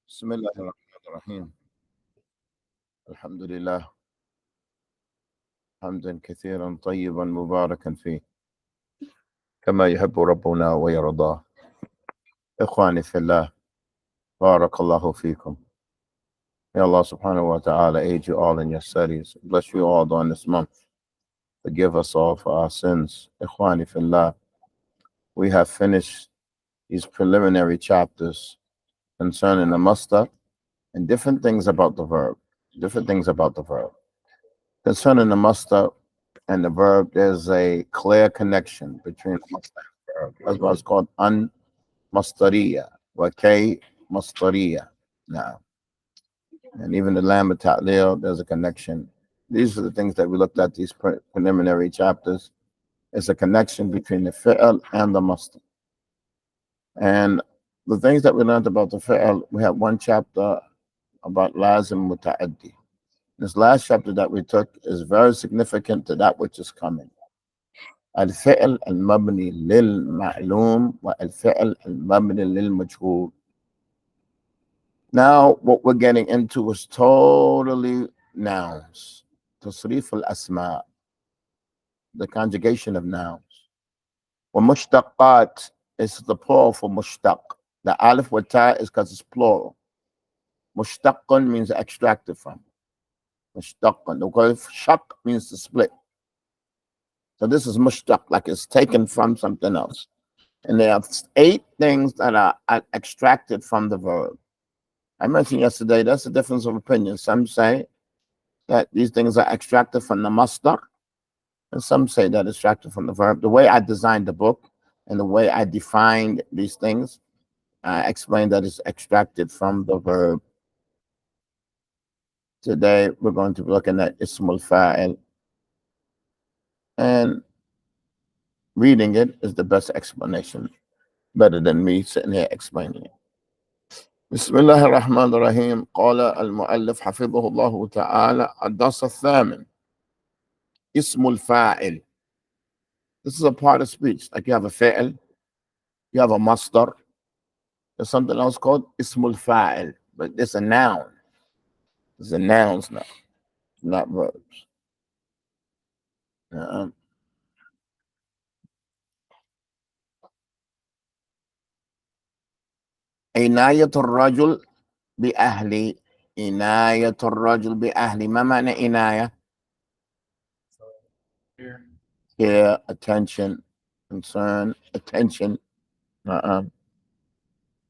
بسم الله الرحمن الرحيم. الحمد لله حمدا كثيرا طيبا مباركا فيه كما يحب ربنا ويرضاه. إخواني في الله, بارك الله فيكم. May Allah subhanahu wa ta'ala aid you all in your studies. Bless you all during this month. Forgive us all for our sins. Ikhwani fillah, we have finished these preliminary chapters concerning the masdar and different things about the verb. Concerning the masdar and the verb, there's a clear connection between the masdar and the verb. That's why it's called un-masdariya, wa kay masdariya. Now, and even the lam ta'lil, there's a connection. These are the things that we looked at, these preliminary chapters. It's a connection between the fi'l and the masdar. And the things that we learned about the fi'l, we have one chapter about lazim muta'addi. This last chapter that we took is very significant to that which is coming. الفعل المبني للمعلوم والفعل المبني للمجهول. Now what we're getting into is totally nouns. تصريف الأسماء, the conjugation of nouns. ومشتقات is the plural for mushtaq. The alif wa ta is because it's plural. Mushtaqun means extracted from. Mushtaqun. Because shaq means to split. So this is mushtaq, like it's taken from something else. And there are 8 things that are extracted from the verb. I mentioned yesterday, that's a difference of opinion. Some say that these things are extracted from the masdar, and some say that it's extracted from the verb. The way I designed the book and the way I defined these things, I explained that it's extracted from the verb. Today, we're going to be looking at Ismul Fa'il. And reading it is the best explanation, better than me sitting here explaining it. بسم الله الرحمن الرحيم. قال المؤلف حفظه الله تعالى الدرس الثامن اسم الفاعل. This is a part of speech. Like you have a fa'il, you have a masdar. There's something else called ismul fa'il, but it's a noun. It's a nouns now, not verbs. عناية الرجل بأهل. عناية الرجل بأهل. ما معنى عناية؟ Care, attention, concern, attention.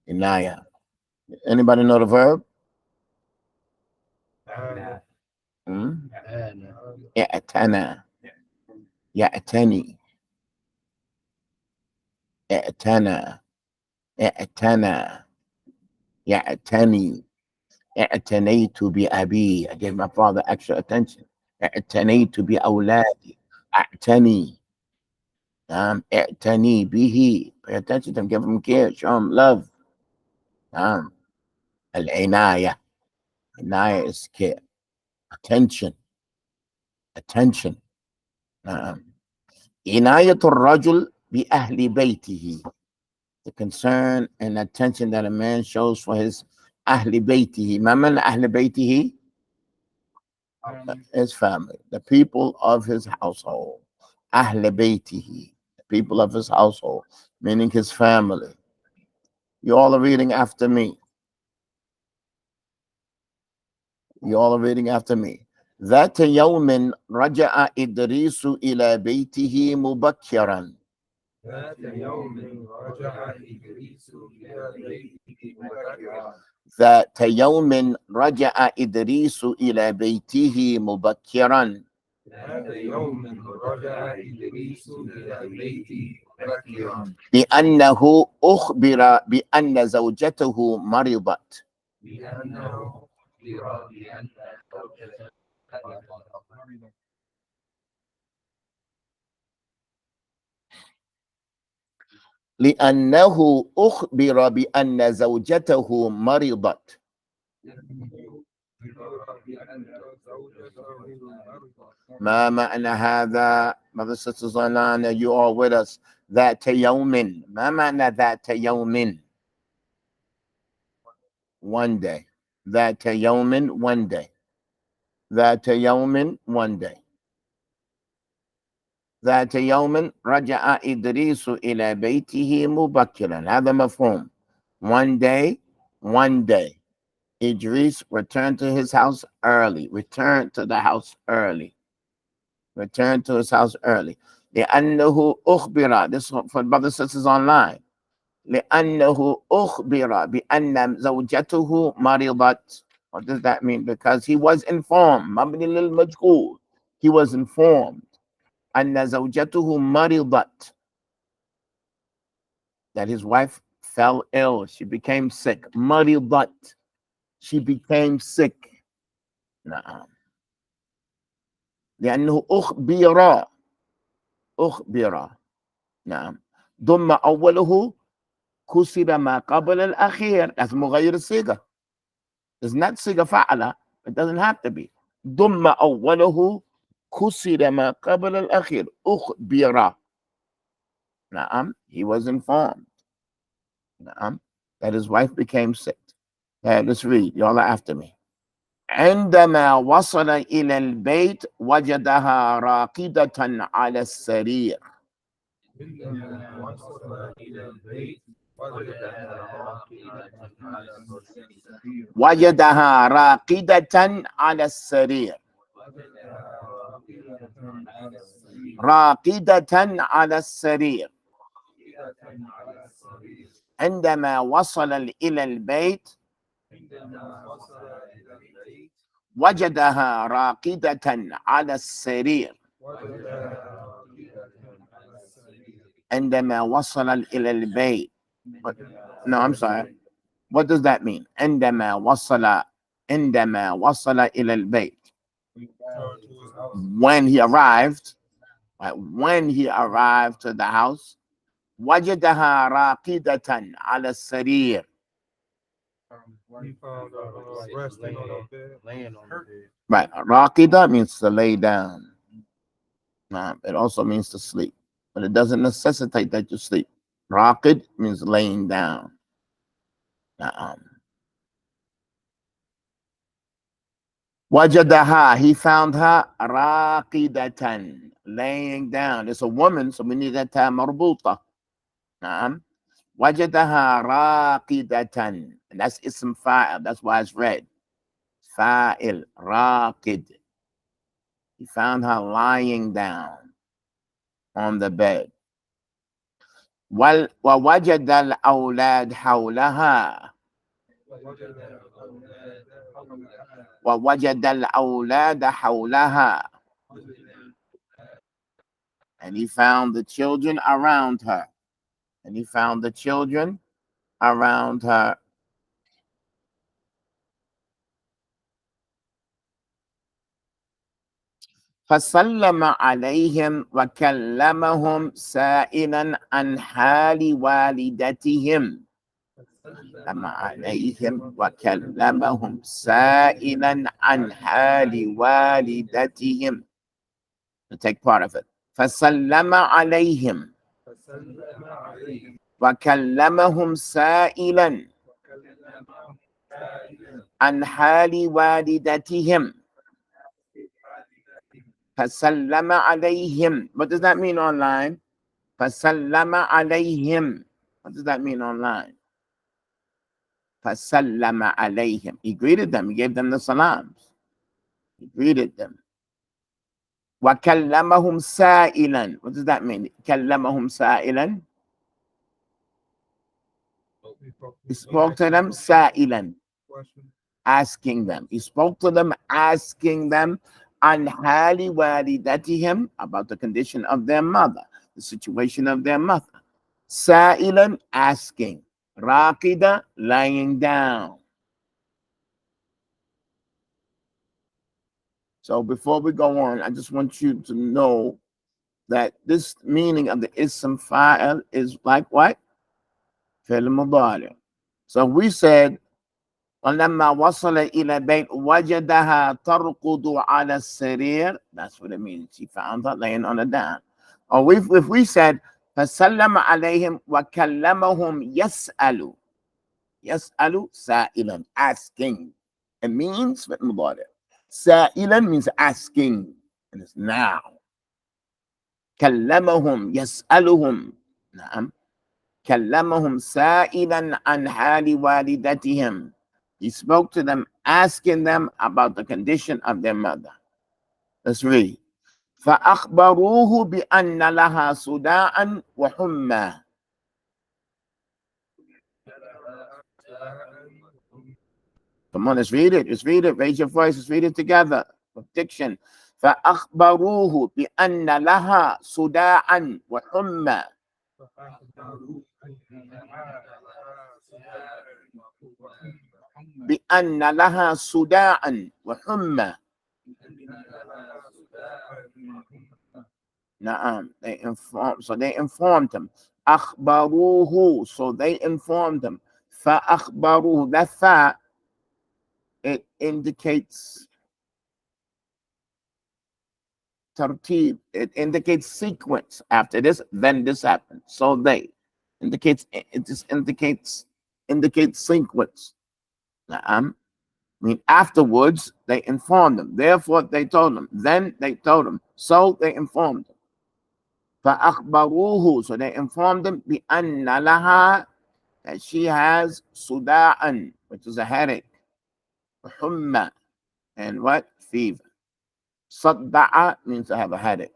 Inaya. Anybody know the verb? I'tana. Ya'tani. I'tana. I'tana. Ya'tani. I'tanaytu bi abi. I gave my father extra attention. I'tanaytu bi awladi. A'tani. I'tani bihi. Pay attention to him, give him care, show him love. Al-inaya. Inaya is care. Attention. Attention. Inayatul rajul bi ahli baytihi. The concern and attention that a man shows for his ahli baytihi. Ma man ahli baytihi? His family, the people of his household. Ahli baytihi, the people of his household, meaning his family. You all are reading after me. ذات يوم رجع إدريس إلى بيته مبكرا. ذات يوم رجع إدريس إلى بيته مبكرا. ذات يوم رجع إدريس إلى بيته مبكرا. ذات يوم رجع إدريس إلى بيته مبكرا. لأنه أخبر بأن زوجته مرضت. لأنه أخبر بأن زوجته لأنه أخبر بأن زوجته مرضت. ما معنى هذا؟ Brothers and sisters online, are you all with us? ذات يوم. ما معنى ذات يوم? one day. ذات يوم, one day. ذات يوم, one day. ذات يوم رجع إدريس إلى بيته مبكرا. هذا مفهوم. One day, one day. Idris returned to his house early. Returned to the house early. Returned to his house early. لأنه أخبر. This is for brothers and sisters online. لأنه أخبر بأن زوجته مرضت. What does that mean? Because he was informed. مبني للمجهول. He was informed. أن زوجته مرضت. That his wife fell ill. She became sick. مرضت. She became sick. نعم. لأنه أخبر. نعم. ضم أوله كسر ما قبل الأخير. That's مغير الصيغة. It's not صيغة فعلة. It doesn't have to be. ضم أوله كسر ما قبل الأخير. أخبر. نعم. He was informed. نعم. That his wife became sick. Let's read. Y'all are after me. عندما وصل إلى البيت وجدها راقدة على السرير. وجدها راقدة على السرير. راقدة على السرير. عندما وصل إلى البيت وجدها راقدة على السرير. عندما وصل إلى البيت. No, I'm sorry. What does that mean? عندما وصل إلى البيت. When he arrived, right? When he arrived to the house, وجدها راقدة على السرير. He found resting on the bed, laying on the bed. Right. Raqida means to lay down. It also means to sleep, but it doesn't necessitate that you sleep. Raqid means laying down. Wajadaha, he found her raqidatan, laying down. It's a woman, so we need that time marbuta. Wajadaha raqidatan, and that's ism fa'il. That's why it's red. Fa'il, raqid. He found her lying down on the bed. ووجد الأولاد حولها. ووجد الأولاد حولها. And he found the children around her. And he found the children around her. فسلم عليهم وكلمهم سائلا عن حال والدتهم. سلم عليهم وكلمهم سائلا عن حال والدتهم. To take part of it. فسلم عليهم وكلمهم سائلا عن حال والدتهم. فسلم عليهم. What does that mean online? فسلم عليهم. What does that mean online? فسلم عليهم. He greeted them. He gave them the salams. He greeted them. وكلمهم سائلا. What does that mean? كلمهم سائلا. He spoke to them سائلا. Asking them. He spoke to them asking them عن حال والدتهم, about the condition of their mother, the situation of their mother. سائلا, asking. راقدة, lying down. So before we go on, I just want you to know that this meaning of the ism fa'il is like what? Fi'l mudari. So we said ولما وصل إلى بيت وجدها ترقد على السرير. That's what it means. She found her laying on a down. Or if we said فسلم عليهم وكلمهم يسأل. يسأل سائلا, asking. It means فعل مضارع. سائلا means asking, and it's now. كلمهم يسألهم. نعم. كلمهم سائلا عن حال والدتهم. He spoke to them, asking them about the condition of their mother. Let's read. فأخبروه بأن لها صداعا وحمى. Come on, let's read it. Let's read it. Raise your voice. Let's read it together. Diction. فأخبروه بأن لها صداعا وحمى. بأن لها صداعا وحمى. نعم. So they informed him. أخبروه. So they informed him. فأخبروه. That fa, it indicates tartib. It indicates sequence. After this, then this happened. So they indicates, it just indicates sequence. I mean, afterwards they informed them. Therefore they told them. Then they told them. So they informed them. فأخبروه. So they informed them بأن لها, that she has صداعا, which is a headache. حمى, and what? Fever. صدع means to have a headache.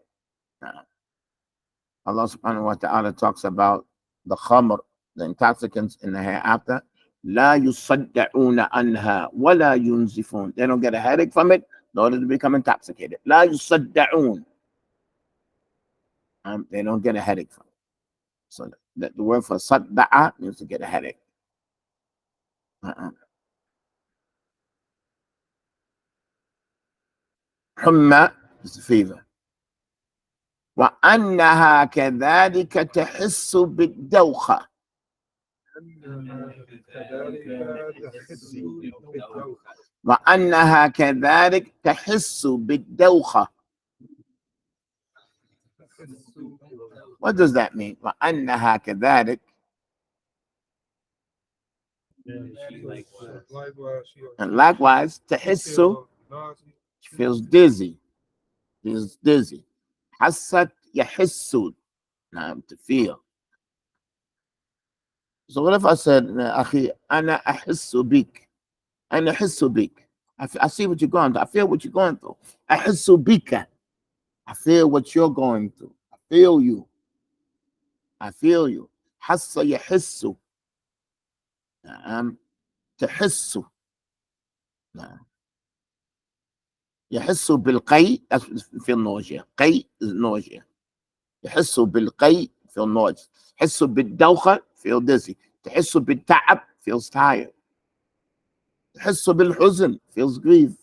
Allah subhanahu wa ta'ala talks about the khamr, the intoxicants in the hereafter. لا يصدعون عنها ولا ينزفون. They don't get a headache from it, nor do they become intoxicated. لا يصدعون. They don't get a headache from it. So the word for صدع means to get a headache. حمى is the fever. وأنها كذلك تحس بالدوخة. وأنها كذلك تحس بالدوخة. What does that mean? وأنها كذلك. And likewise, تحس, she feels dizzy. Feels dizzy. حست يحس. نعم, to feel. So what if I said, أخي أنا أحس بك. أنا أحس بك. I see what you're going through. I feel what you're going through. أحس بك. I feel what you're going through. I feel you. I feel you. حس يحس. نعم. تحس. نعم. يحس بالقي, that's feel nausea. قي is nausea. يحس بالقي, feel nausea. يحس بالدوخة, feel dizzy. تحس بالتعب, feels tired. تحس بالحزن, feels grief.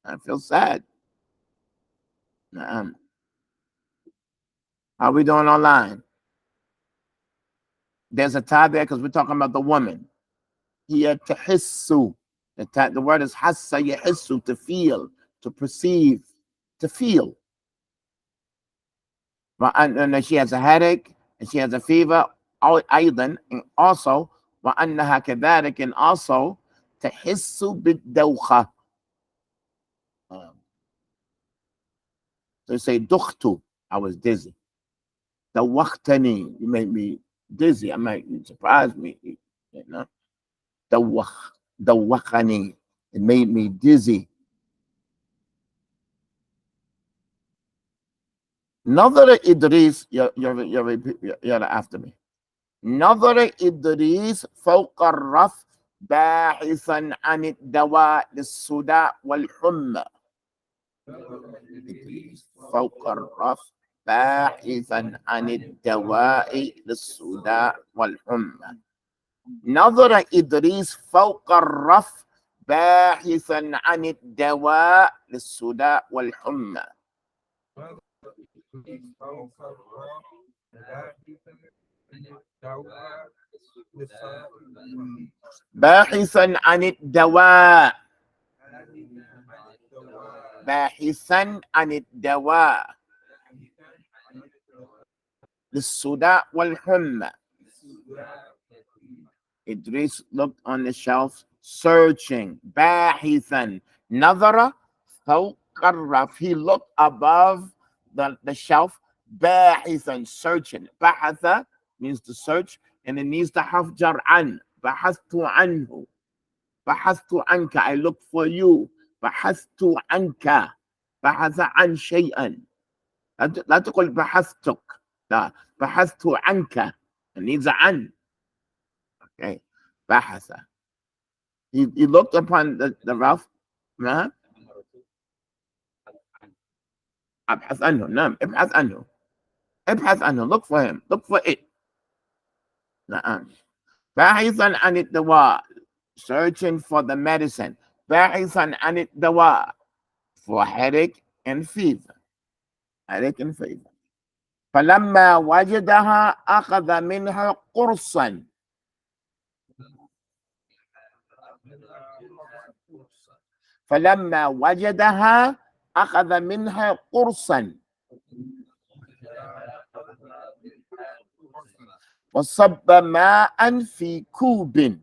I feel sad. نعم. How are we doing online? There's a tie there because we're talking about the woman. هي تحس. The word is حس يحس, to feel, to perceive, to feel. And she has a headache and she has a fever. أيضا, and also وأنها كذلك, and also تحس بالدوخة. So you say دخت, I was dizzy. دوختني, you made me dizzy. You surprised me. You know, دوخني, it made me dizzy. نظر إدريس, you're after me. نظر إدريس فوق الرف باحثا عن الدواء للصداع والحمى. فوق الرف باحثا عن الدواء للصداع والحمى. نظر إدريس فوق الرف باحثا عن الدواء للصداع والحمى. باحثا عن الدواء. باحثا عن الدواء للصداع والحمى. Idris looked on the shelf, searching. باحثا. نظر فوق الرف. He looked above the shelf. باحثا, searching. بحث means to search, and it needs to have jar an. بحثت عنه. بحثت عنك. I looked for you. بحثت عنك. بحث عن شيئا. لا تقول بحثتك. لا. بحثت عنك. It needs a عن. Okay. بحث. He looked upon the rough. نعم. ابحث عنه. نعم. ابحث عنه. ابحث عنه. Look for him. Look for it. نعم. باحثا عن الدواء. Searching for the medicine. باحثا عن الدواء. For headache and fever. Headache and fever. فلما وجدها أخذ منها قرصا. فلما وجدها أخذ منها قرصا وصب ماء في كوب.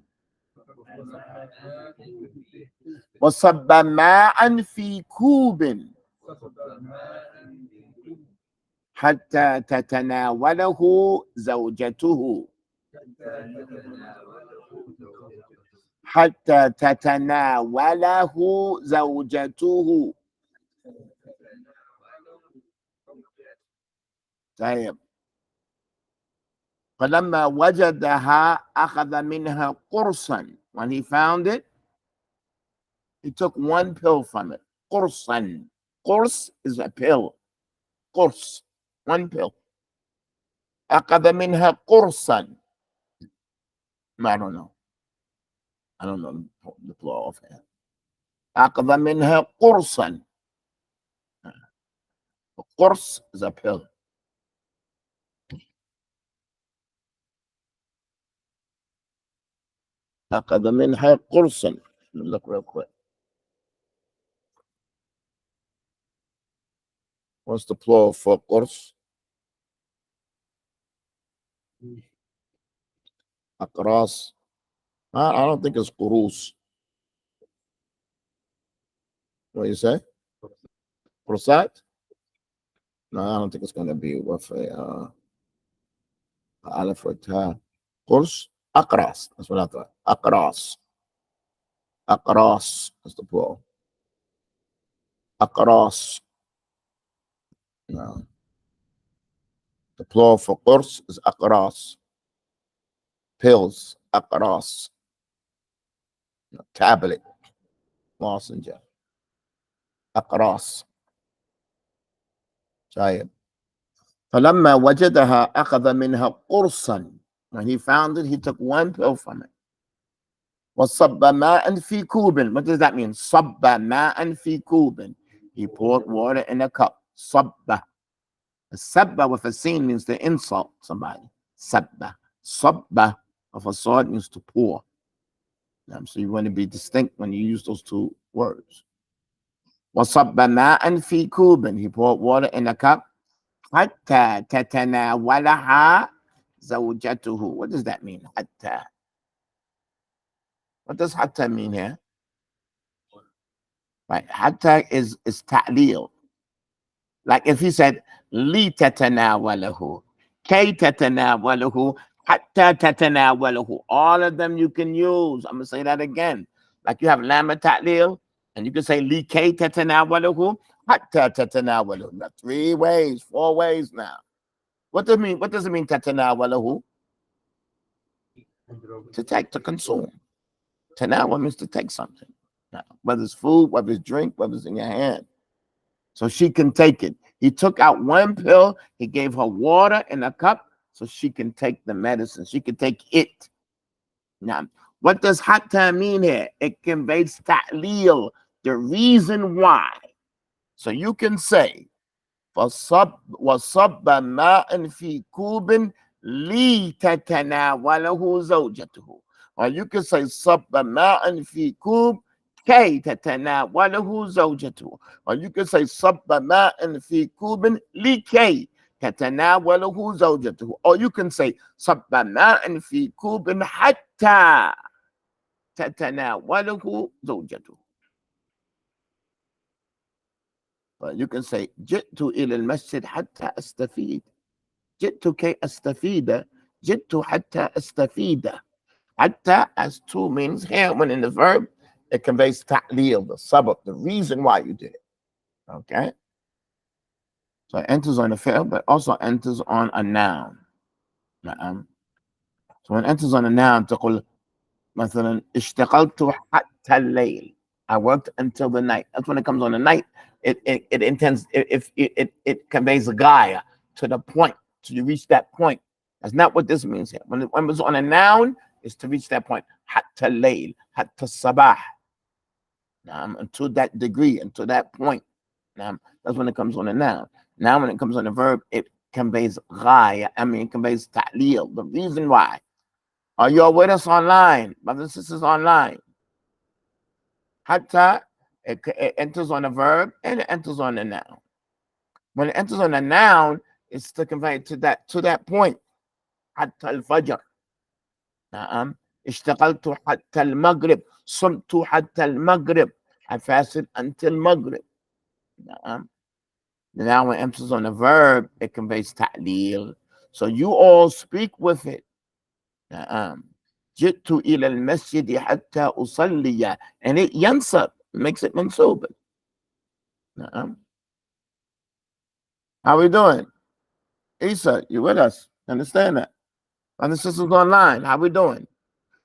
وصب ماء في كوب حتى تتناوله زوجته. حتى تتناوله زوجته. طيب. فلما وجدها أخذ منها قرصا. When he found it, he took one pill from it. قرصا. قرص is a pill. قرص. One pill. أخذ منها قرصا. I don't know. I don't know the plural of it. أخذ منها قرصا. قرص is a pill. أخذ منها قرصا. Look real quick. What's the plural for قرص? أقراص. I don't think it's قروص. What do you say? قرصات? No, I don't think it's going to be with a alif or ta. قرص. أقراص. That's what I thought. أقراص. أقراص. That's the plural. أقراص. No. The plural for قرص is أقراص. Pills. أقراص. Tablet. Lozenge. أقراص. طيب. فلما وجدها أخذ منها قرصا. When he found it, he took one pill from it. وصب ماء في كوب. What does that mean? صب ماء في كوب. He poured water in a cup. صب. Sabba with a sin means to insult somebody. Sabba. Sabba of a sword means to pour. So you want to be distinct when you use those two words. وصب ماء في كوب. He poured water in a cup. حتى تتناولها زوجته. What does that mean? حتى. What does حتى mean here? Right. حتى is ta'lil. Like if he said لي تتناوله, كي تتناوله, حتى تتناوله. All of them you can use. I'm going to say that again. Like you have lama ta'lil, and you can say لي كي تتناوله, حتى تتناوله. That's 3 ways, 4 ways now. What does it mean? What does it mean تتناوله? To take, to consume. Tanawal means to take something. Now, whether it's food, whether it's drink, whether it's in your hand. So she can take it. He took out one pill. He gave her water in a cup so she can take the medicine. She can take it. Now, what does hatta mean here? It conveys ta'lil, the reason why. So you can say, وَصَبَّ مَاءً فِي كُوبٍ لِتَتَنَاوَلَهُ زَوْجَتُهُ. Or you can say, صَبَّ مَاءً فِي كُوبٍ كي تتناوله زوجته. Or you can say صب ماء في كوب لكي تتناوله زوجته. Or you can say صب ماء في كوب حتى حتى تتناوله زوجته. But you can say جئت إلى المسجد حتى أستفيد. جئت كي أستفيد. جئت حتى أستفيد. حتى as two means here when in the verb it conveys ta'lil, the sabab, the reason why you did it. Okay? So it enters on a fi'l, but also enters on a noun. So when it enters on a noun, تقول مثلا اشتغلت حتى الليل. I worked until the night. That's when it comes on the night. It intends it conveys a gaya to the point, to you reach that point. That's not what this means here. When it's on a noun, it's to reach that point. حتى الليل, حتى الصباح. To that degree and to that point. That's when it comes on a noun. Now, when it comes on a verb, it conveys ghaya. It conveys ta'lil, the reason why. Are you all with us online? Brothers and sisters online. Hatta, it enters on a verb and it enters on a noun. When it enters on a noun, it's to convey to that point. Hatta al-fajr. اشتغلت حتى المغرب. صمت حتى المغرب. I fasted until maghrib. Now when it enters on a verb, it conveys ta'lil. So you all speak with it. جئت إلى المسجد حتى أصلي. And it yansab, makes it mansub. How we doing? Isa, you with us? Understand that? And the sisters online, how we doing?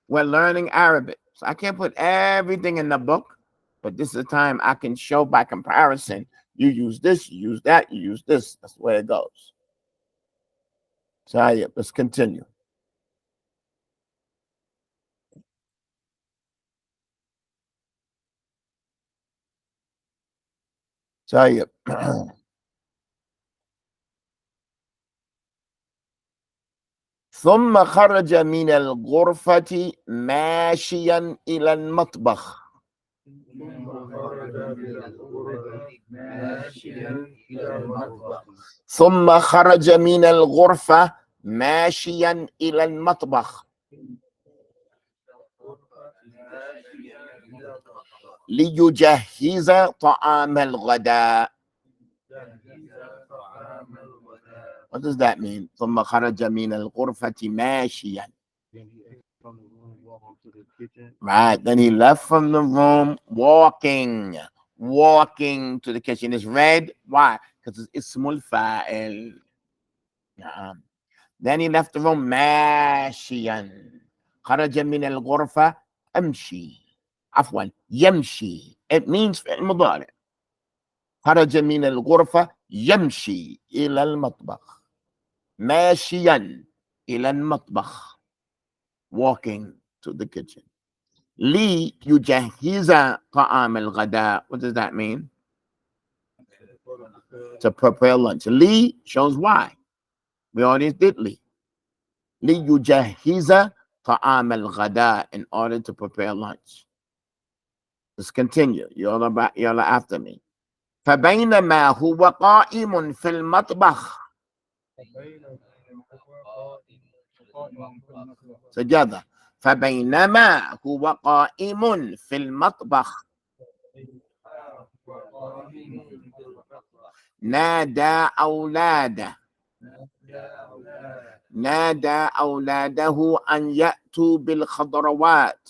We're learning Arabic. So I can't put everything in the book, but this is the time I can show by comparison. You use this, you use that, you use this. That's the way it goes. So yeah, let's continue. طيب. ثم خرج من الغرفة ماشيا إلى المطبخ. ثم خرج من الغرفة ماشيا إلى المطبخ ليجهز طعام الغداء. What does that mean? ثم خرج من الغرفة ماشيا. Right, then he left from the room walking to the kitchen. It's red. Why? Because it's ismul fa'il. Then he left the room ماشيا. خرج من الغرفة أمشي. عفوا يمشي. It means فعل مضارع. خرج من الغرفة يمشي إلى المطبخ. ماشيا إلى المطبخ. Walking to the kitchen. ليجهز طعام الغداء. What does that mean? To prepare lunch. Li shows why. We already did li. ليجهز طعام الغداء, in order to prepare lunch. Let's continue. Y'all are after me. فبينما هو قائم في المطبخ. Together. فبينما هو قائم في المطبخ نادى أولاده أن يأتوا بالخضروات.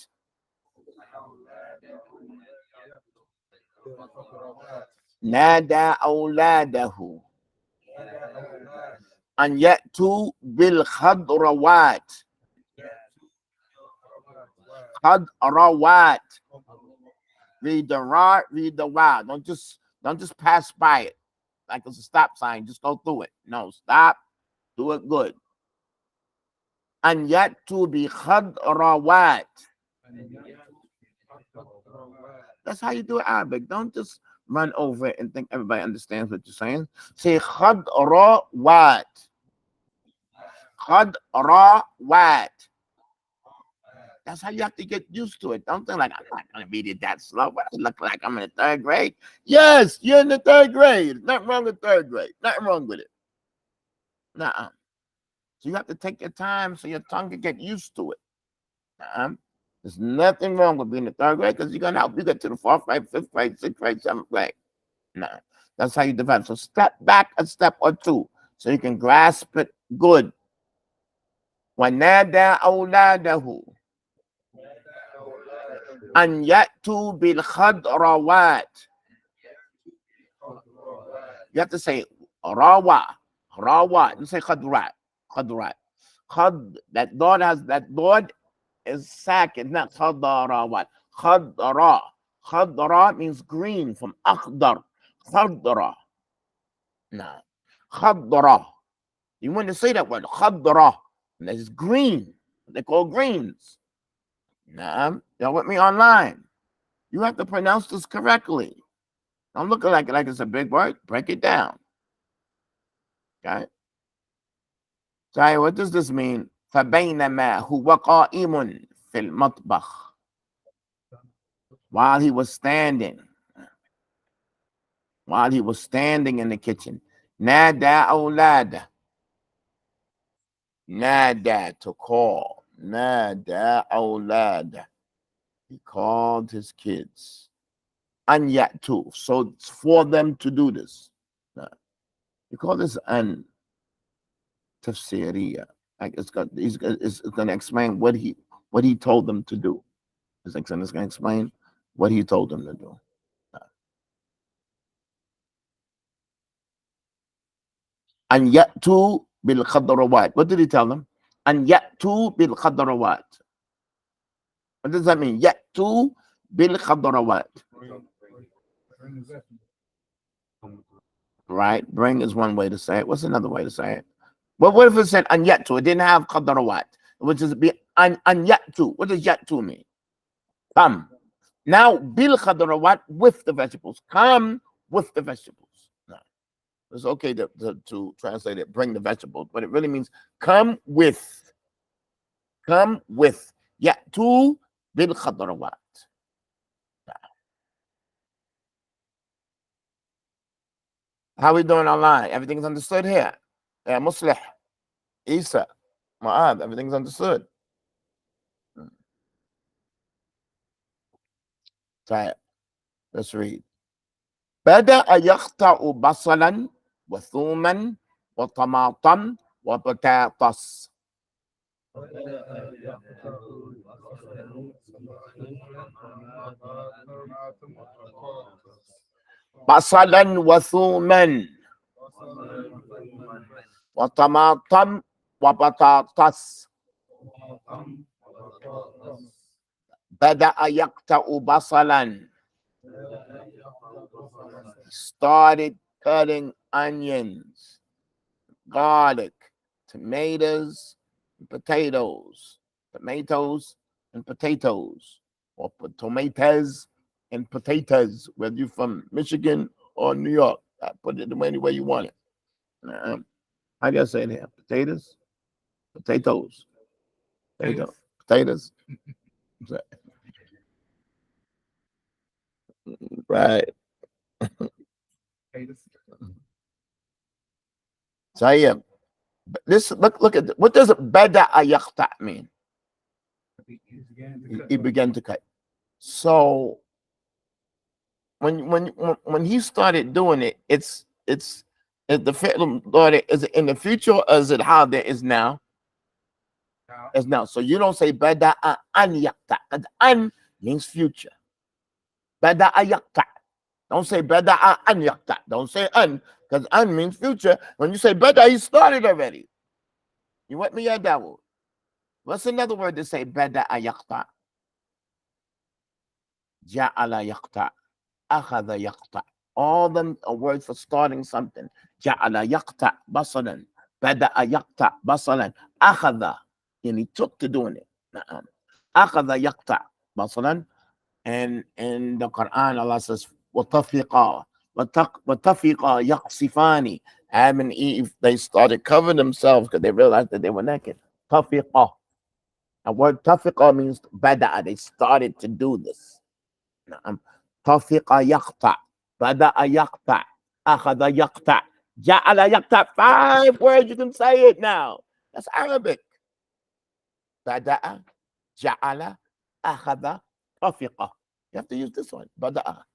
نادى أولاده أن يأتوا بالخضروات. خضروات. Read the ra, read the wow. Don't just pass by it like it's a stop sign. Just go through it. No, stop. Do it good. أن يأتوا بخضروات. That's how you do Arabic. Don't just run over it and think everybody understands what you're saying. Say خضروات. خضروات. That's how you have to get used to it. Don't think like, I'm not going to read it that slow. What I look like I'm in the third grade? Yes, you're in the third grade. Nothing wrong with third grade. Nothing wrong with it. Nuh-uh. So you have to take your time so your tongue can get used to it. There's nothing wrong with being in third grade because you're gonna help you get to the fourth grade, fifth grade, sixth grade, seventh grade. No, that's how you develop. So step back a step or two so you can grasp it good. وَنَادَى أَوْلَادَهُ أَنْ يَأْتُوا بِالْخَضْرَوَاتِ. You have to say rawa, rawa. You say khadrat, khadrat. Khad, that dot is sakin, not khadarawat. Khadra. Khadra means green from akhdar. Khadra. No. Khadra. You want to say that word, khadra. And that is green. They call greens. Nah, y'all with me online. You have to pronounce this correctly. Don't look like it's a big word. Break it down. Okay. So what does this mean? فَبَيْنَمَا هُوَ قَائِمٌ فِي الْمَطْبَخِ. While he was standing in the kitchen. نَادَى أَوْلَادَ. نَادَى, to call. نَادَى أَوْلَادَ. He called his kids. أَنْ يَأْتُوا. So it's for them to do this. You call this an tafsiriyah. Like it's going to explain what he told them to do. It's going to explain what he told them to do. And yatu bil khadrawat. What did he tell them? And yatu bil khadrawat. What does that mean? Yatu bil khadrawat. Right? Bring is one way to say it. What's another way to say it? Well, what if it said an yatu? It didn't have khadrawat. Which is be an yatu. What does yatu mean? Come. Now, bil khadrawat, with the vegetables. Come with the vegetables. No. It's okay to translate it, bring the vegetables, but it really means come with. Come with. Yatu bil khadrawat. How we doing online? Everything's understood here. Yeah, Muslih, Isa, Ma'ad, everything's understood. Right. Let's read. بدأ يقطع بصلا وثوما وطماطم وبطاطس. بصلا وثوما وطماطم وبطاطس. بدأ يقطع بصلا. Started cutting onions, garlic, tomatoes, and potatoes, or tomatoes and potatoes, whether you're from Michigan or New York. I put it any way you want it. I gotta say it here: potatoes. Right. So yeah, this look at what does bada ayaqta mean? He began to cut. So when he started doing it, it's the fi'l mudari, is it in the future or is it how there is now? As now. So you don't say bada an yaqta, because an means future. Bada ayaqta. Don't say bada an yaqta. Don't say an, because an means future. When you say bada, he started already. You with me, Dawood? What's another word to say bada ayaqta? Ja'ala yaqta. Akhadha yaqta. All them are words for starting something. Ja'ala yaqta basalan. Bada'a yaqta basalan. Akhadha. And he took to doing it. Akhadha yaqta basalan. And in the Quran, Allah says, وَطَفِقَا يَقْصِفَانِ. Adam and Eve, they started covering themselves because they realized that they were naked. Tafiqa. The word tafiqa means bada'a. They started to do this. Tafiqa yaqta. Bada'a yaqta. Akhadha yaqta. Ja'ala yaqta. 5 words, you can say it now. That's Arabic. Bada'a جعل أخذ طفق. You have to use this one. بدأ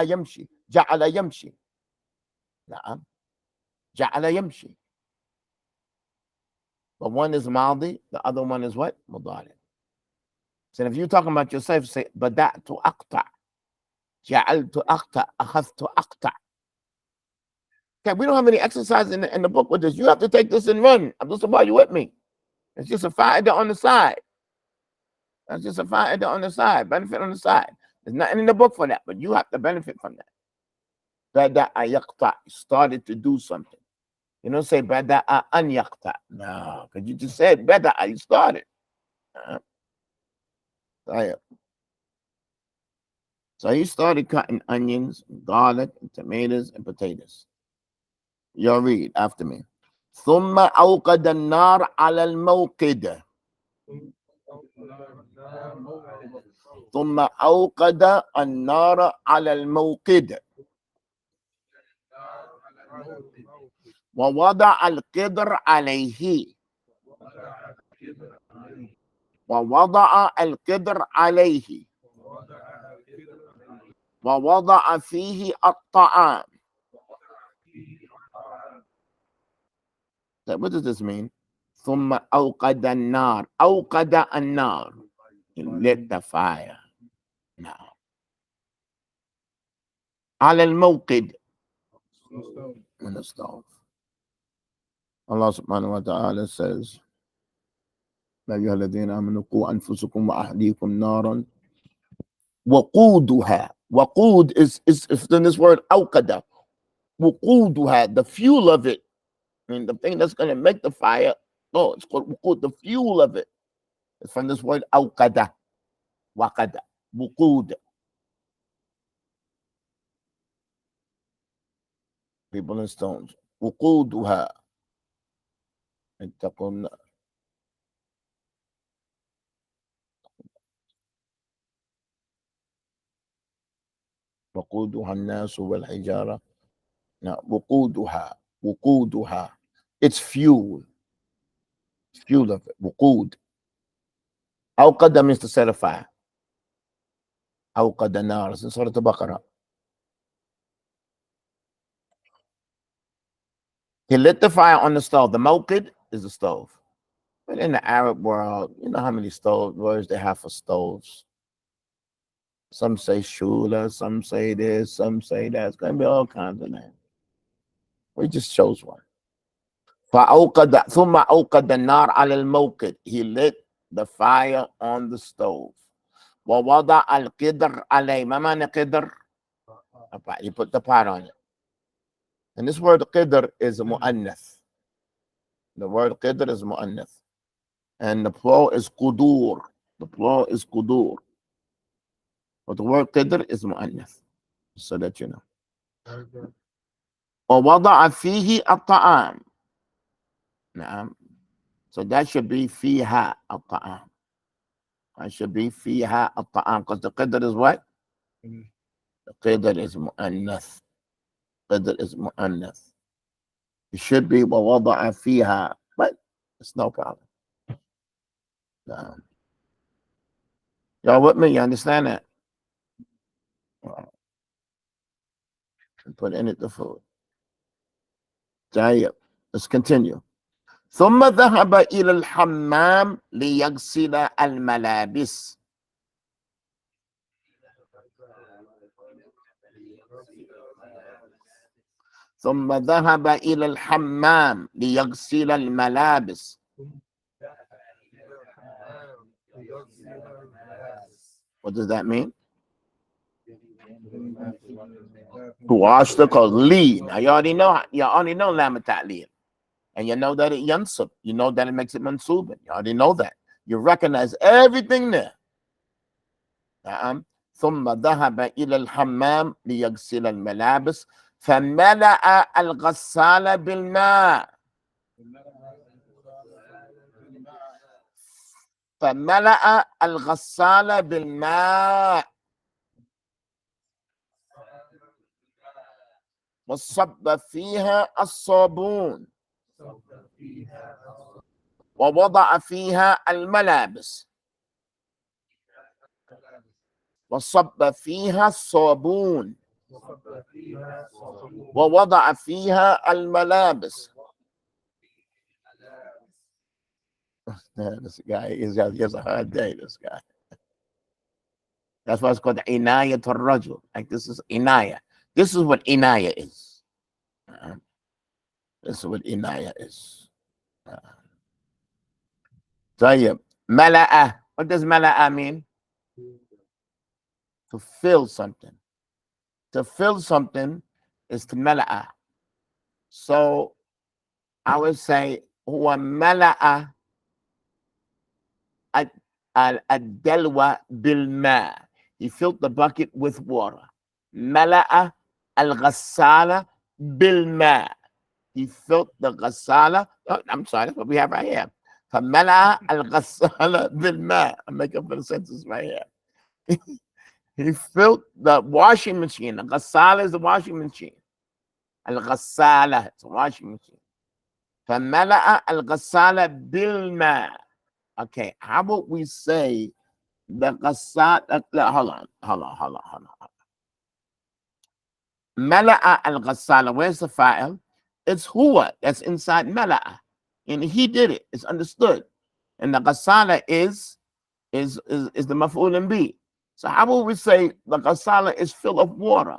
يمشي. جعل يمشي. نعم. جعل يمشي. But one is ماضي, the other one is what? مضارع. So if you're talking about yourself, say بدأت أقطع. جعلت أقطع. أخذت أقطع. Okay, we don't have any exercise in the book with this. You have to take this and run. I'm just about you with me. It's just a fa'idah on the side. That's just a fa'idah on the side. Benefit on the side. There's nothing in the book for that, but you have to benefit from that. Bada'a yaqta, started to do something. You don't say bada'a an yaqta. No, because you just said bada'a, you started. So he started cutting onions, and garlic, and tomatoes, and potatoes. Y'all read after me. ثم أوقد النار على الموقد. ثم أوقد النار على الموقد. ووضع القدر عليه. ووضع القدر عليه. ووضع فيه الطعام. So what does this mean? ثم أوقد النار. أوقد النار. He lit the fire. Now. على الموقد. On the stove. Allah subhanahu wa ta'ala says, يا أيها الذين آمنوا قوا أنفسكم وأهليكم نارا وقودها. وقود is in this word أوقد. وقودها, the fuel of it. I mean, the thing that's going to make the fire. No, it's called wuqud, the fuel of it. It's from this word awqada. Waqada. Wuqud. People and stones. Wuquduha. اتقوا وقودها الناس والحجارة. Now, وقودها. وقودها. It's fuel. It's fuel of it. وقود. أوقد means to set a fire. أوقد النار. It's in Surah Al-Baqarah. He lit the fire on the stove. The mawqid is the stove. But in the Arab world, you know how many words they have for stoves. Some say shula, some say this, some say that. It's going to be all kinds of names. We just chose one. فأوقد ثم أوقد النار على الموقد. He lit the fire on the stove. ووضع القدر عليه. ما معنى قدر? You put the pot on it. And this word qidr is mu'annath. The word qidr is mu'annath. And the plural is qudur. The plural is qudur. But the word qidr is mu'annath. So that you know. ووضع فيه الطعام. نعم. So that should be فيها الطعام. That should be فيها الطعام. Because the qidr is what? The qidr is mu'annath. Qidr is mu'annath. It should be ووضع فيها. But it's no problem. No. Y'all with me? You understand that? Put in it the food. Let's continue. ثم ذهب إلى الحمام ليغسل الملابس. ثم ذهب إلى الحمام ليغسل الملابس. What does that mean? To wash the clothes. Li. Now you already know lam ta'lil. And you know that it yansub. You know that it makes it mansubin. You already know that. You recognize everything there. ثم ذهب إلى الحمام ليغسل الملابس فملأ الغسال بالماء. فملأ الغسال بالماء وصب فيها الصابون ووضع فيها الملابس. وصب فيها الصابون وصب فيها الصابون ووضع فيها الملابس. This guy he has a hard day. This guy. That's why it's called inaya to rajul. Like this is inaya. This is what inaya is. This is what inaya is. طيب mala'a. What does mala'a mean? To fill something. To fill something is to mala'a. So I would say huwa mala'a ad-dalwa bil-ma. He filled the bucket with water. Mala'a al-ghassala bil-ma. He filled the ghassala. Oh, I'm sorry, that's what we have right here. فملأ الغسالة بالماء. I'm making up for the sentence right here. He filled the washing machine. The ghassala is the washing machine. Al-ghassala, it's a washing machine. فملأ الغسالة بالماء. Okay, how about we say the ghassala? Hold on. Mala'a al-ghassala. Where's the fa'il? It's huwa that's inside mala'a. And he did it. It's understood. And the ghassala is the maf'ul bi. So how will we say the ghassala is full of water?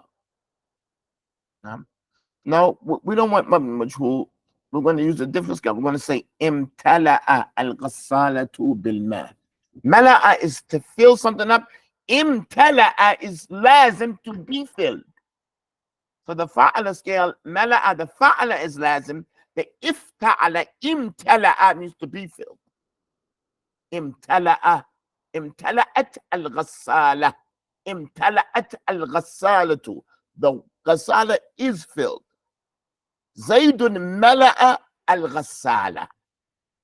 No, we don't want majhul. We're going to use a different scale. We're going to say imtala'a al-ghassalatu bil-ma. Mala'a is to fill something up. Imtala'a is lazim to be filled. So the fa'ala scale, mala'a, the fa'ala is lazim. The ifta'ala, imtala'a means to be filled. Imtala'a, imtala'at al-ghassala. Imtala'at al-ghassalatu. The ghassala is filled. Zaydun mala'a al-ghassala.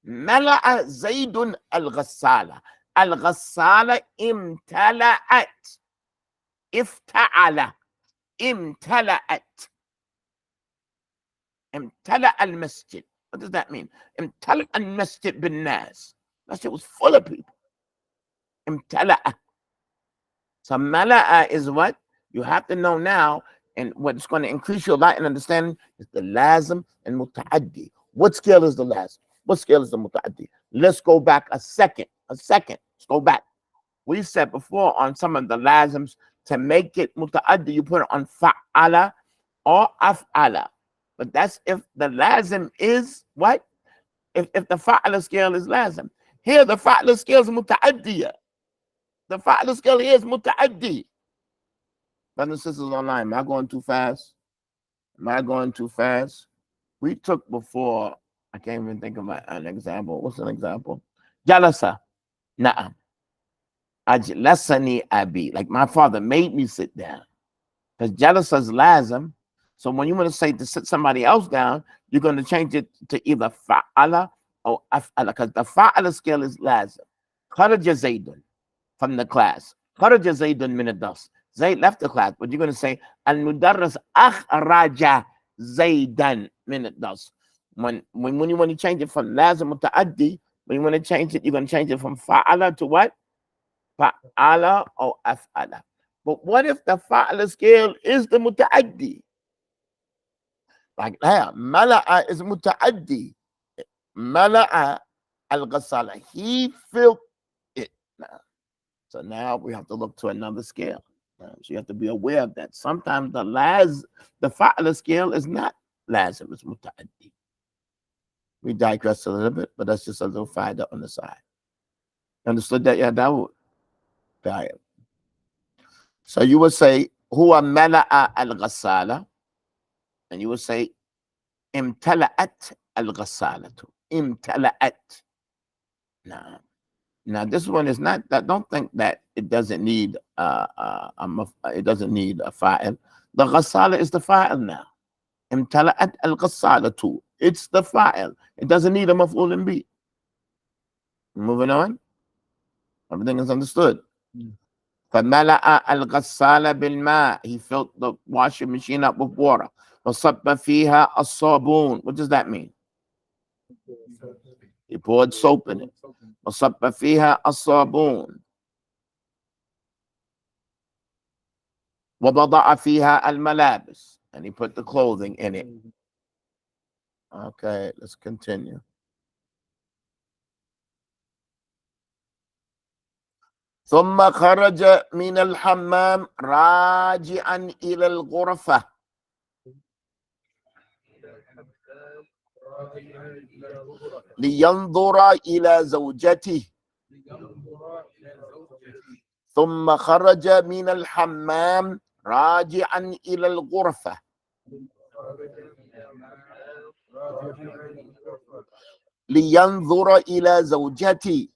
Mala'a Zaydun al-ghassala. Al-ghassala imtala'at. Ifta'ala. امتلأت al-masjid. What does that mean? امتلأ al-masjid bin-nas. Masjid was full of people. امتلأ. So mala'a is what? You have to know now, and what's going to increase your light and understanding is the lazim and muta'addi. What scale is the lazim? What scale is the muta'addi? Let's go back a second. Let's go back. We said before on some of the lazims, to make it muta'addi, you put it on fa'ala or af'ala. But that's if the lazim is what? If the fa'ala scale is lazim. Here, the fa'ala scale is muta'addiya. The fa'ala scale here is muta'addi. Brothers and sisters online, am I going too fast? We took before, I can't even think of an example. What's an example? Jalasa. Na'am. Ajlasani abi. Like my father made me sit down. Because jalasa is lazim. So when you want to say to sit somebody else down, you're going to change it to either fa'ala or af'ala. Because the fa'ala scale is lazim. Kharaja Zaydun from the class. Kharaja Zaydun min ad-dars. Zayd left the class, but you're going to say al-mudarris akhraja Zaydan min ad-dars. When you want to change it from lazim muta'addi, when you want to change it, you're going to change it from fa'ala to what? Fa'ala or af'ala. But what if the fa'ala scale is the muta'addi? Like mala'a is muta'addi. Mala'a al-ghassala. He filled it. So now we have to look to another scale. So you have to be aware of that. Sometimes the fa'ala scale is not lazim, it's muta'addi. We digress a little bit, but that's just a little faida on the side. Understood that, Ya Dawood? So you would say huwa mala'a al-ghassala, and you would say imtala'at al-ghassalatu. Imtala'at. Now this one is not that. Don't think that it doesn't need it doesn't need a fa'il. The ghassala is the fa'il now. Imtala'at al-ghassalatu. It's the fa'il. It doesn't need a maf'ul bi. Moving on. Everything is understood. فملأ الغسالة بالماء. He filled the washing machine up with water. وصب فيها الصابون. What does that mean? He poured soap in it. وصب فيها الصابون. وَضَعَ فِيهَا الْمَلَابِسِ, and he put the clothing in it. Okay, let's continue. ثم خرج من الحمام راجعا إلى الغرفة لينظر إلى زوجته. ثم خرج من الحمام راجعا إلى الغرفة لينظر إلى زوجته.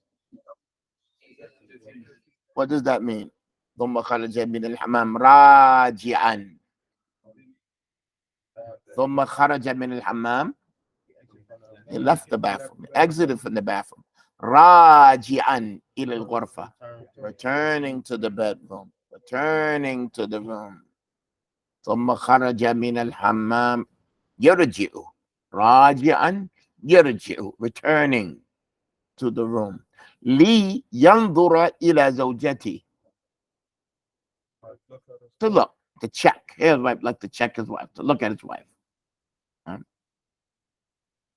What does that mean? ثم خرج من الحمام راجعا. ثم خرج من الحمام. He left the bathroom, exited from the bathroom. راجعا إلى الغرفة, returning to the bedroom, returning to the room. ثم خرج من الحمام يرجع. راجعا يرجع, returning to the room. لينظر إلى زوجته, to look, to check. His wife, like to check his wife, to look at his wife.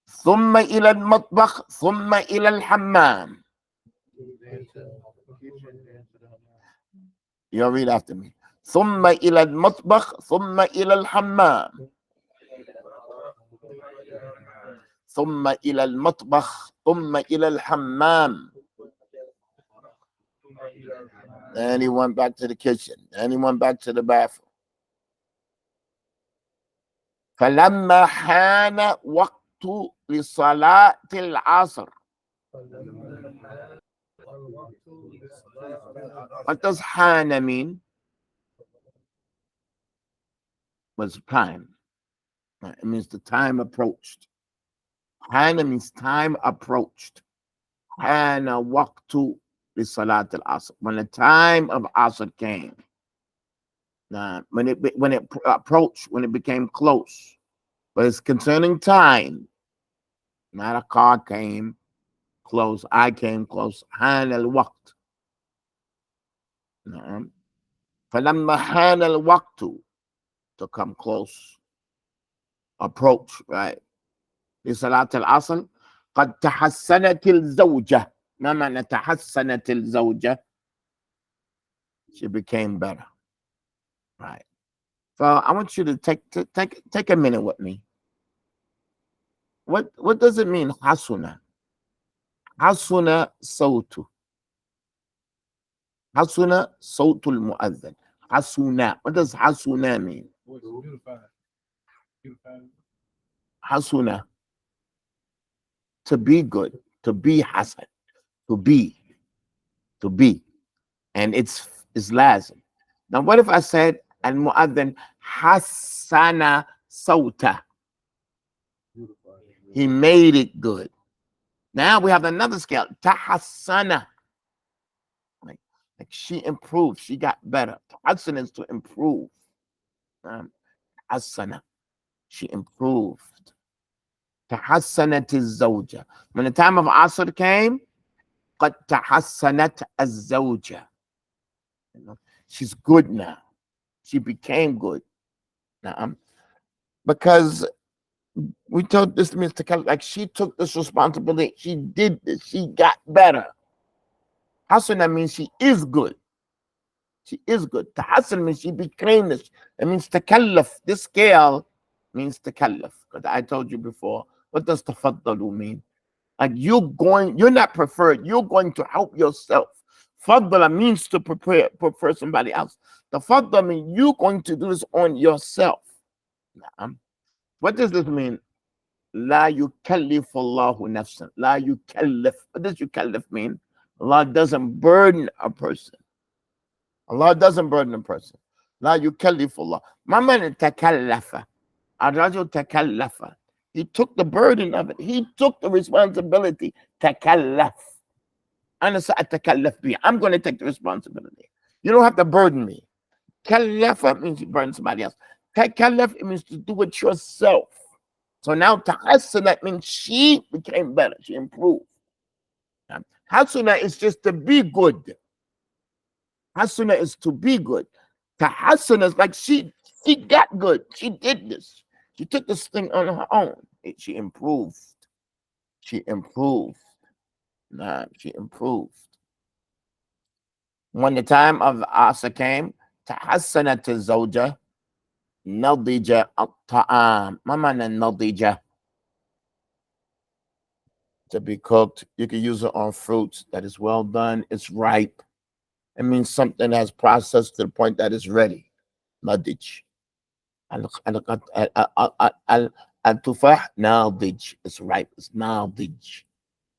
ثم إلى المطبخ ثم إلى الحمام. You'll read after me. ثم إلى المطبخ ثم إلى الحمام. ثم إلى المطبخ ثم إلى الحمام. And he went back to the kitchen. And he went back to the bathroom. فلما حان وقت لصلاة العصر. What does حان mean? Was time. It means the time approached. حان means time approached. حان وقت لصلاة العصر. When the time of Asr came. When it approached, when it became close. But it's concerning time. Not a car came close. I came close. حان الوقت. فلما حان الوقت, to come close, approach, right? لصلاة العصر قد تحسنت الزوجة. ما معنى تحسنت الزوجة? She became better, right? So I want you to take a minute with me. What does it mean, hasuna? Hasuna sautu. Hasuna sautul mu'adhan. Hasuna. What does hasuna mean? Hasuna. To be good. To be hasan. To be. And it's lazim. Now what if I said al-mu'adhan hasana sauta? He made it good. Now we have another scale. Tahassana. Like she improved. She got better. Tahassan is to improve. Tahassana. She improved. Tahassanat az-zawja. When the time of Asr came, قد تحسنت الزوجة. She's good now. She became good. Now, because we told this means to like she took this responsibility. She did this. She got better. Hasana means she is good. She is good. Tahassan means she became this. It means takallaf. This scale means takallaf. Because I told you before, what does tafaddalu mean? Like you're not preferred. You're going to help yourself. Faddala means to prefer somebody else. The faddala means you're going to do this on yourself. What does this mean? La yukallifu Allahu nafsan. La yukallif. What does yukallif mean? Allah doesn't burden a person. Allah doesn't burden a person. La yukallifu Allah. Maman takallafa. Arajul takallafa. He took the burden of it. He took the responsibility. Takallaf. I'm going to take the responsibility. You don't have to burden me. Kallafa means you burden somebody else. Takallaf, it means to do it yourself. So now tahassanat means she became better. She improved. Hasuna is just to be good. Hasuna is to be good. Tahassan is like she got good. She did this. She took this thing on her own. She improved. She improved. Nah, she improved. When the time of Asa came, tahassanat zawja nadija at-ta'am. Ma mana nadija? To be cooked. You can use it on fruits that is well done. It's ripe. It means something that's processed to the point that it's ready. Nadij. Al-tufah nadij. It's ripe. It's nadij.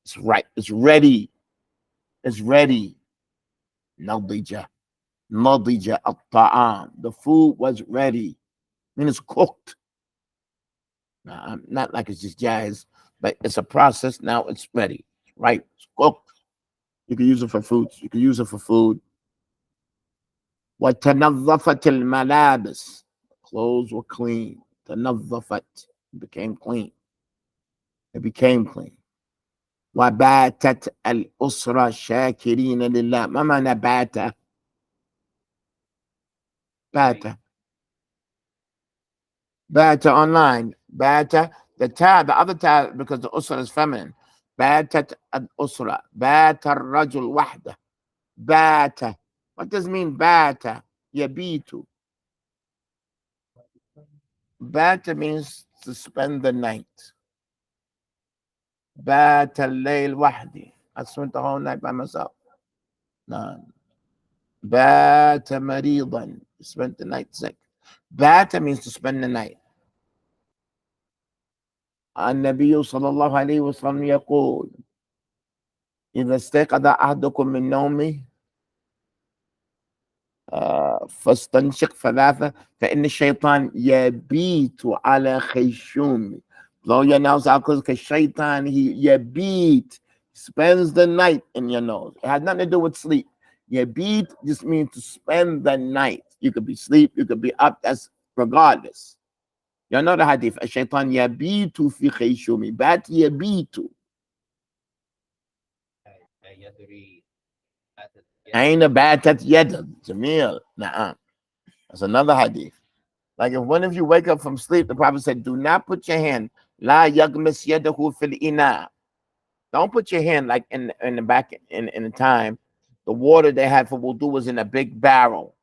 It's ripe. It's ready. It's ready. Nadija. Nadija at-ta'am. The food was ready. I mean, it's cooked. Now, not like it's just jazz, but it's a process. Now it's ready. Right? It's cooked. You can use it for fruits. You can use it for food. وَتَنَظَّفَتِ الْمَلَابِسِ. Clothes were clean. تَنَظَّفَت. It became clean. It became clean. وَبَاتَتْ الْأُسْرَةَ شَاكِرِينَ لِلَّهِ. ما معنى بات؟ بات. Bata online. Bata, the other tab, because the usra is feminine. Batat ad usra. Bata rajul wahda. Bata. What does it mean bata? Yabitu. Bata means to spend the night. Bata layl wahdi. I spent the whole night by myself. No. Bata maridan. Spent the night sick. Bata means to spend the night. النبي صلى الله عليه وسلم يقول إذا استيقظ أحدكم من نومه فاستنشق ثلاثة فإن الشيطان يبيت على خيشومه. Blow your nose out because shaitan, he yabit, spends the night in your nose. It has nothing to do with sleep. Yabit just means to spend the night. You could be asleep, you could be up, that's regardless. You know the hadith. Shaitan yabitu fi khayshumi. Bat yabitu. Aina batat yada. Jamil. Nah. That's another hadith. Like if one of you wake up from sleep, the Prophet said, do not put your hand. La yagmis yadahu fil ina. Don't put your hand like in the back in the time. The water they had for wudu was in a big barrel.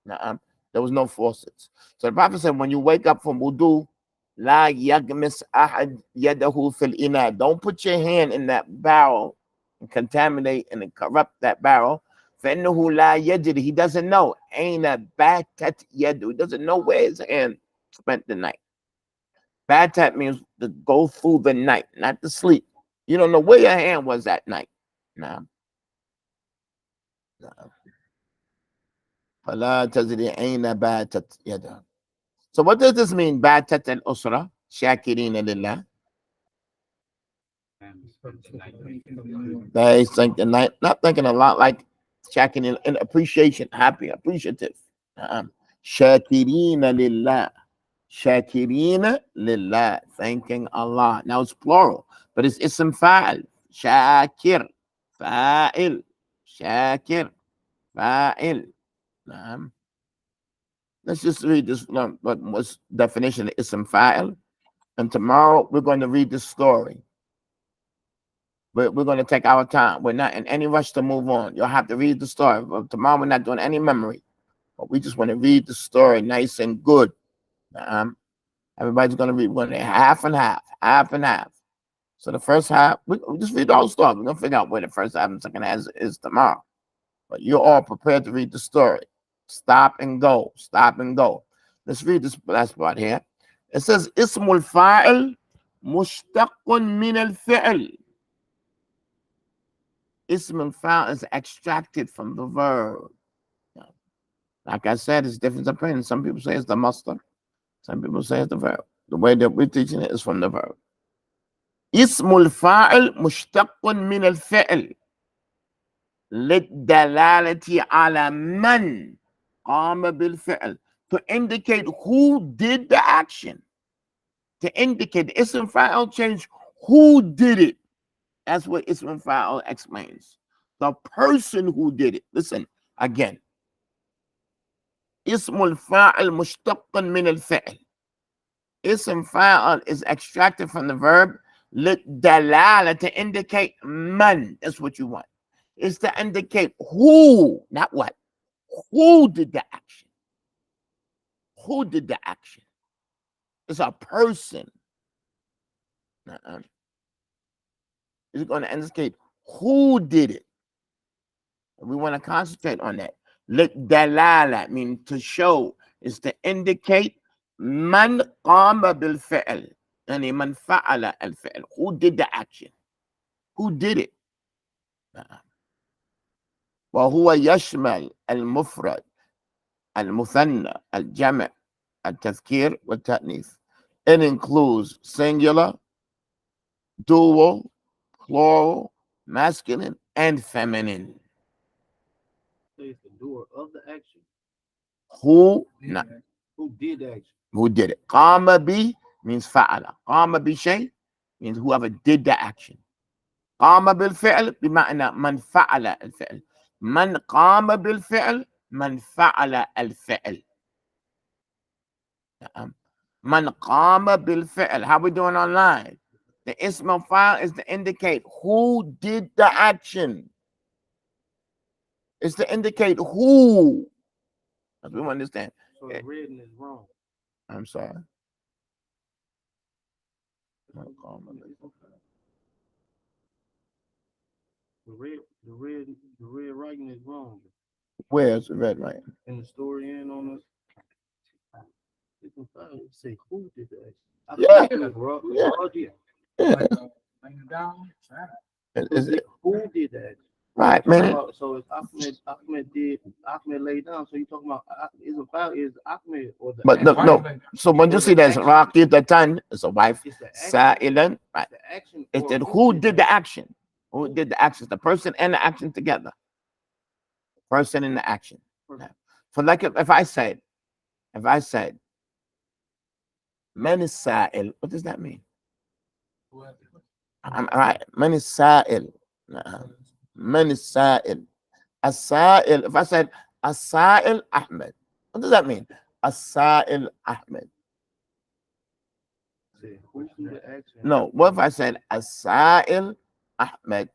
Nah. There was no faucets. So the Prophet said, when you wake up from wudu, la yagmis ahad yadahu fil ina. Don't put your hand in that barrel and contaminate and corrupt that barrel. فإنه لا يدري. He doesn't know. أين باتت يده. He doesn't know where his hand spent the night. Batat means to go through the night, not to sleep. You don't know where your hand was that night. Nah. فلا تدري أين باتت يده. So what does this mean? باتت الأسرة شاكرين لله. They think the night, not thinking a lot like checking in appreciation, happy, appreciative. Shakirina lillah. Shakirina lillah. Thanking Allah. Now it's plural, but it's ism fa'il. Shakir. Fa'il. Shakir. Fa'il. Let's just read this. What's definition of ism fa'il? And tomorrow we're going to read this story. We're going to take our time. We're not in any rush to move on. You'll have to read the story. But tomorrow we're not doing any memory. But we just want to read the story nice and good. Everybody's going to read one half and half, half and half. So the first half, we just read the whole story. We're going to figure out where the first half and second half is tomorrow. But you're all prepared to read the story. Stop and go. Stop and go. Let's read this last part here. It says, Ismul fa'il mushtaqun min al-fi'l. Ism al-fa'il is extracted from the verb. Like I said, it's different opinions. Some people say it's the masdar. Some people say it's the verb. The way that we're teaching it is from the verb. Ismul fa'il mushtaqun min al-fi'l. للدلالة على من قام بالفعل. To indicate who did the action. To indicate the ism fa'il change who did it. That's what ism fa'il explains. The person who did it. Listen again. اسم الفاعل مشتق من الفعل. اسم فاعل is extracted from the verb للدلالة, to indicate man. That's what you want. It's to indicate who, not what. Who did the action? Who did the action? It's a person. It's going to indicate who did it. We want to concentrate on that. للدلالة means to show, is to indicate من قام بالفعل. يعني من فعل الفعل. Who did the action? Who did it? وهو يشمل المفرد, المثنى, الجمع, التذكير والتأنيث. It includes singular, dual, plural, masculine, and feminine. It's the doer of the action. Who? Not, Who did the action? who did it. قام بي means فعل. قام بشيء means whoever did the action. قام بالفعل بمعنى من فعل الفعل. من قام بالفعل من فعل الفعل. من قام بالفعل. How we doing online? The ism file is to indicate who did the action. It's to indicate who. As we understand. So the reading is wrong. I'm sorry. The red writing is wrong. Where's the red writing? In the story and on us. Say who did the action. Yeah. Who did that? Right, man. So if Ahmed laid down. So you talking about is Ahmed or the But no. So when you see there's Raqidatan, it's a wife. Sa'ilan, right? The action. It's that who did the action? Who did the action? The person and the action together. Person and the action. For like if I said, man is sa'il, what does that mean? I'm right. Man is sa'il. Man is sa'il. As-sa'il. If I said as-sa'il Ahmed, what does that mean? As-sa'il Ahmed. No. What if I said as-sa'il Ahmed?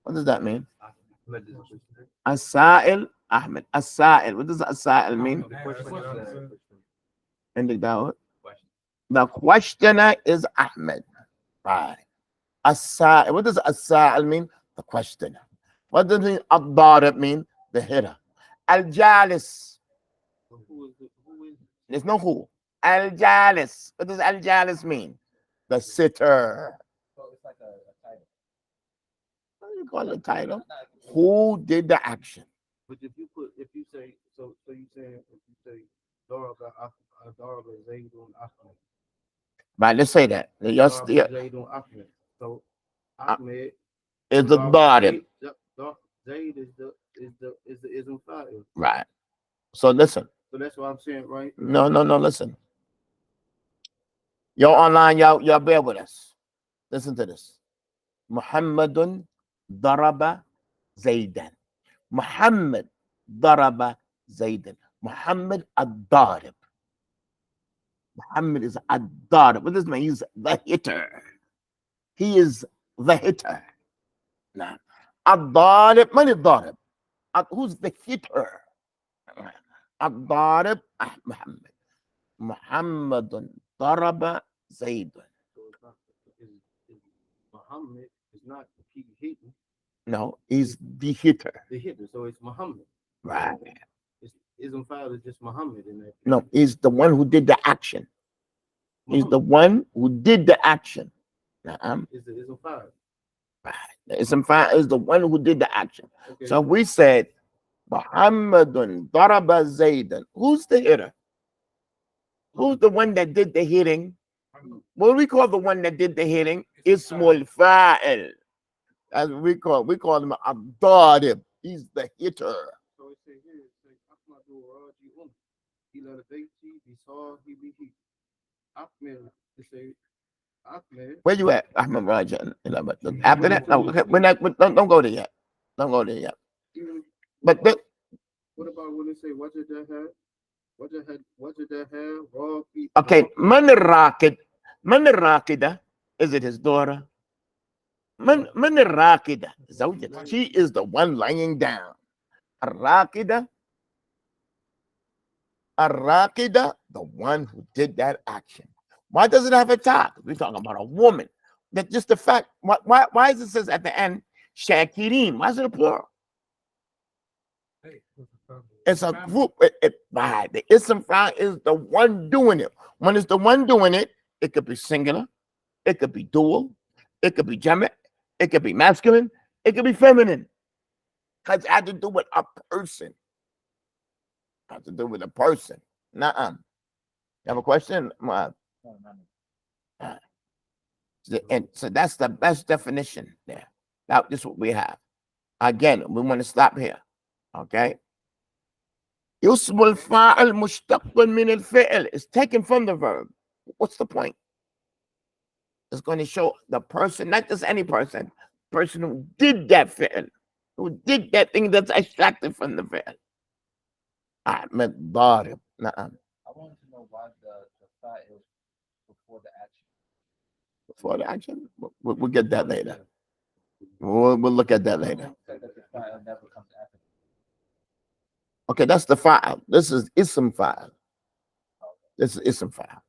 What does that mean? As-sa'il Ahmed. As-sa'il. What does as-sa'il mean? The questioner is Ahmed. Right. As-sa'il. What does as-sa'il mean? The questioner. What does mean ad-darib mean? The hitter. Al-jalis. There's no who. Al-jalis. What does al-jalis mean? The sitter. So it's like a title. What do you call it a title? Who did the action? But if you say Daraba Zaydun Ahmed. Right, let's say that. Just, yeah. Zaydun Ahmed. So Ahmed is the darib. Zayd is the ism fa'il. Right. So listen. So that's what I'm saying, right? No, listen. You're online, y'all bear with us. Listen to this. Muhammadun daraba Zaydan. Muhammad daraba Zaydan. Muhammad ad-darib. Muhammad is ad-darib. What does this mean? He's the hitter. He is the hitter. Now, ad-darib, man ad-darib. Who's the hitter? Ad-darib, Muhammad. Muhammadun daraba Zaydun. Muhammad is not the hitting. No, he's the hitter. The hitter, so it's Muhammad. Right. Ism file is just Muhammad in that. No, he's the one who did the action. He's the one who did the action. Is the ism file. Right. The ism file is the one who did the action. Okay. So we said Muhammadun daraba Zaydan. Who's the hitter? Who's the one that did the hitting? What do we call the one that did the hitting? Ismul fa'il. As we call him ad-darib. He's the hitter. So it says here, it says Ahmadu Raji'un. Ila al-bayti bisahibihi. Ahmed, it says Ahmed. Where you at, Ahmed Raja? After that, no, okay, don't go there yet. Don't go there yet. But What about when they say wajadaha? Wajadaha raw feet. Okay, man al-Raqid. Man al-Raqida, is it his daughter? Man al-Raqida, zawjat. She is the one lying down. Al-Raqida, Al-Raqida, the one who did that action. Why does it have a top? We're talking about a woman. That just the fact. Why is it says at the end Shakirin? Why is it a plural? Hey, what's the problem? It's a group. The ism fa'il is the one doing it. When it's the one doing it, it could be singular, it could be dual, it could be jama', it could be masculine, it could be feminine. Because it had to do with a person. It has to do with a person. Nuh-uh. You have a question? No, no. And so that's the best definition there. Now, this is what we have. Again, we want to stop here. Okay? يُسْمُ الْفَاعِلْ مُشْتَقٌ مِنَ الْفِعْلِ. It's taken from the verb. What's the point? It's going to show the person, not just any person who did that fi'l, who did that thing that's extracted from the fi'l. Ahmed Darib. I wanted to know why the fa'il is before the action. Before the action? We'll get that later. We'll look at that later. Said that the fa'il never comes after. Okay, that's the fa'al. This is ism fa'al. This is ism fa'al.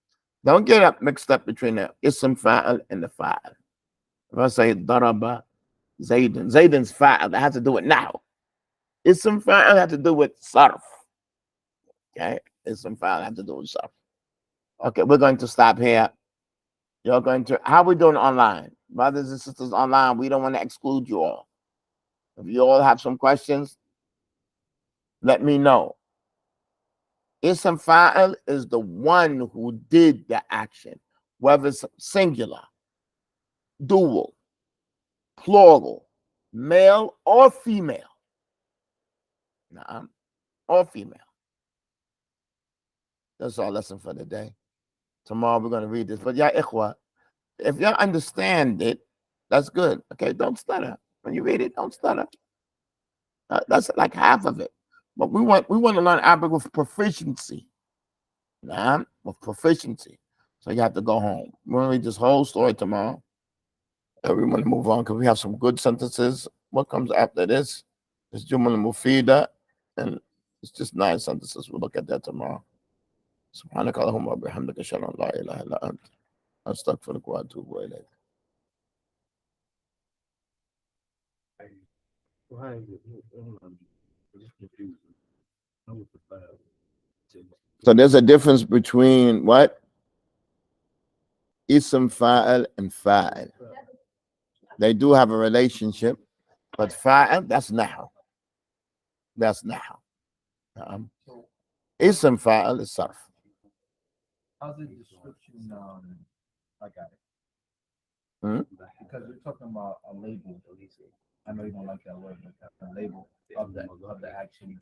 Don't get mixed up between the ism fa'al and the fa'al. If I say daraba Zaydan, Zaydan's fa'al, that has to do with now. Ism fa'al has to do with sarf. Okay, ism fa'al has to do with sarf. Okay, we're going to stop here. You're going to, how we doing online? Brothers and sisters online, we don't want to exclude you all. If you all have some questions, let me know. Ism fa'il is the one who did the action, whether it's singular, dual, plural, male or female. Or female. That's our lesson for the day. Tomorrow we're going to read this. But yeah, ikhwa, if you understand it, that's good. Okay, don't stutter. When you read it, don't stutter. That's like half of it. But we want to learn Arabic with proficiency. With proficiency. So you have to go home. We're going to read this whole story tomorrow. And we want to move on because we have some good sentences. What comes after this is Jumal Mufida. And it's just 9 sentences. We'll look at that tomorrow. سبحانك اللهم وبحمدك أشهد أن لا إله إلا أنت أستغفرك وأتوب إليك. So there's a difference between what? Ism fa'il and fa'il. They do have a relationship, but fa'il, that's now. That's now. Ism fa'il is sarf. How's the description? I got it. Because we're talking about a label. I know you don't like that word, but a label of the action.